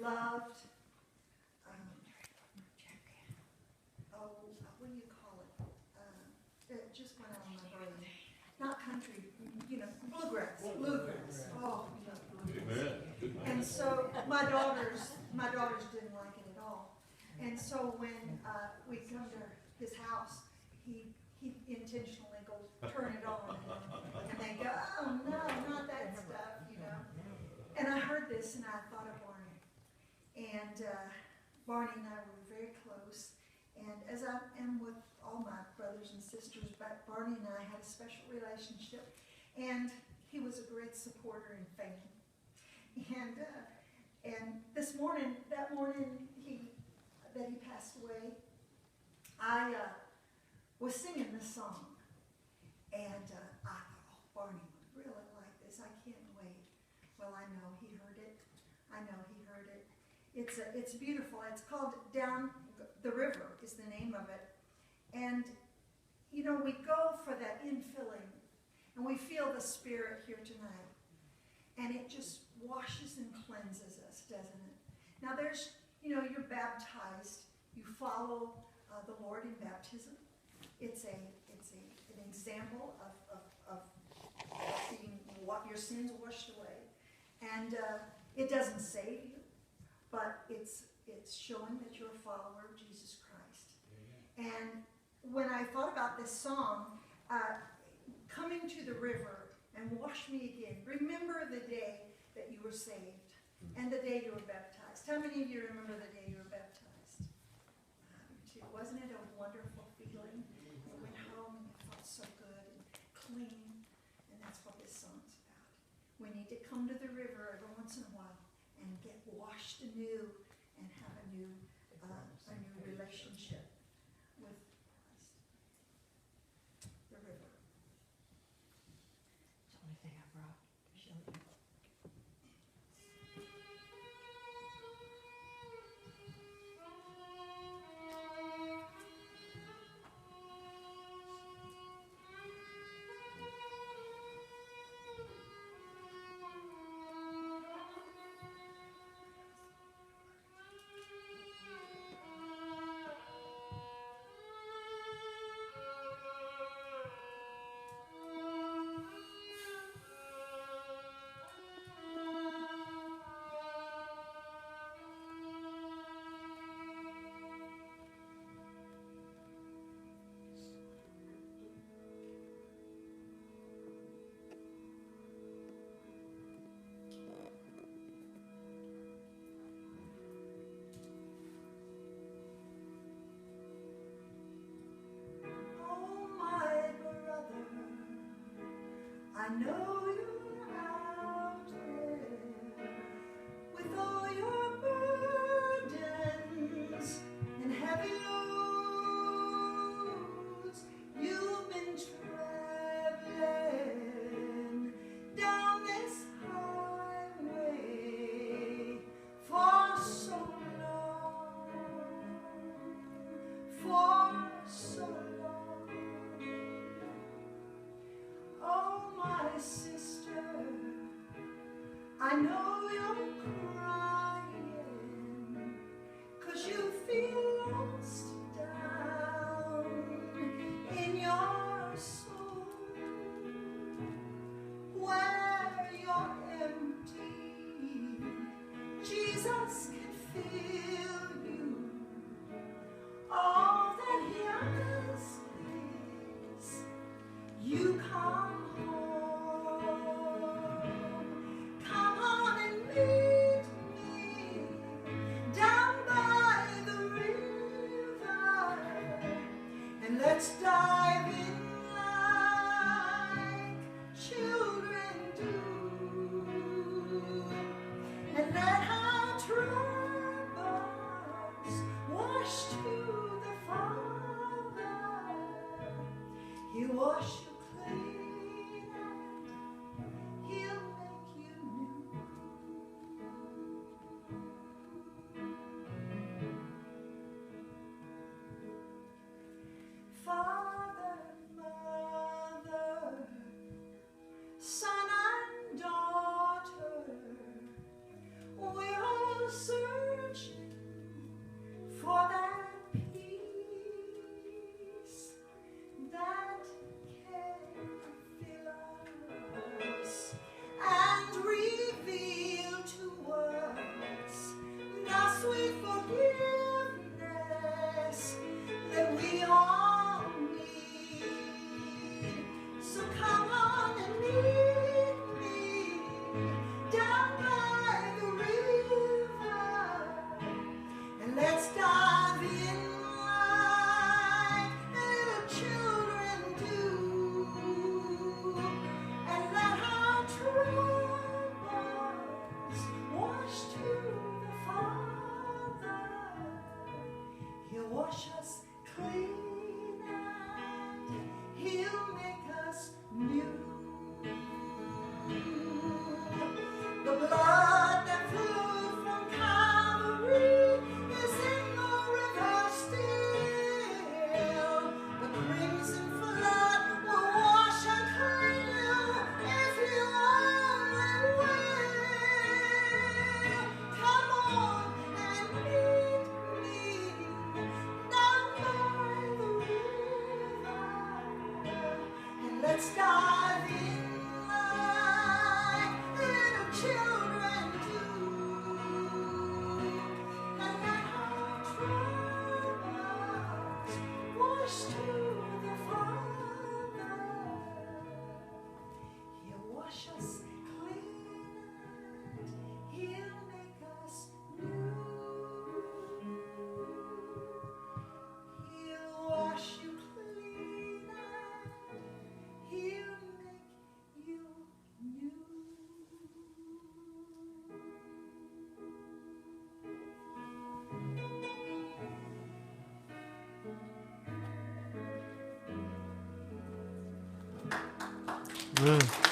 loved, what do you call it? It just went out on my brain. Not country, bluegrass. Bluegrass. Oh, we love bluegrass. And so my daughters didn't like it at all. And so when we come to his house, he intentionally goes, turn it on, and they go, oh no, not that stuff, And I heard this and I thought of Barney. And Barney and I were very close. And as I am with all my brothers and sisters, but Barney and I had a special relationship. And he was a great supporter and fan. And that morning that he passed away, I was singing this song. And I thought, oh, Barney would really like this. I can't wait. Well, I know he heard it. It's beautiful. It's called Down the River is the name of it. And, we go for that infilling. And we feel the Spirit here tonight. And it just washes and cleanses us, doesn't it? Now there's, you're baptized. You follow the Lord in baptism. It's an example of being your sins washed away. And it doesn't save you, but it's showing that you're a follower of Jesus Christ. Amen. And when I thought about this song, coming to the river and wash me again, remember the day that you were saved and the day you were baptized. How many of you remember the day you were baptized? Wasn't it a wonderful feeling? You went home and you felt so good and clean, and that's what this song's about. We need to come to the river every once in a while and get washed anew and have a new relationship with Christ. The river. It's the only thing I brought to show you. I know you're out there with all your burdens and heavy loads. You've been traveling down this highway for so long. Oh, my sister, I know you're crying 'cause you feel lost down in your soul, where you're empty. Jesus can fill you. All that he asks is you come home. Come on and meet me down by the river, and let's dive in like children do, and let our troubles wash to the Father. He'll wash you clean and he'll make you new. Father, mother, son and daughter, we're all servants new. The blood that flowed from Calvary is in the river still. The crimson flood will wash and clean you if you only will. Come on and meet me down by the river, and let's dive in like little children do, and let our troubles wash to the Father. He'll wash us clean and He'll make us new. He'll wash you clean and He'll make you new. Amen.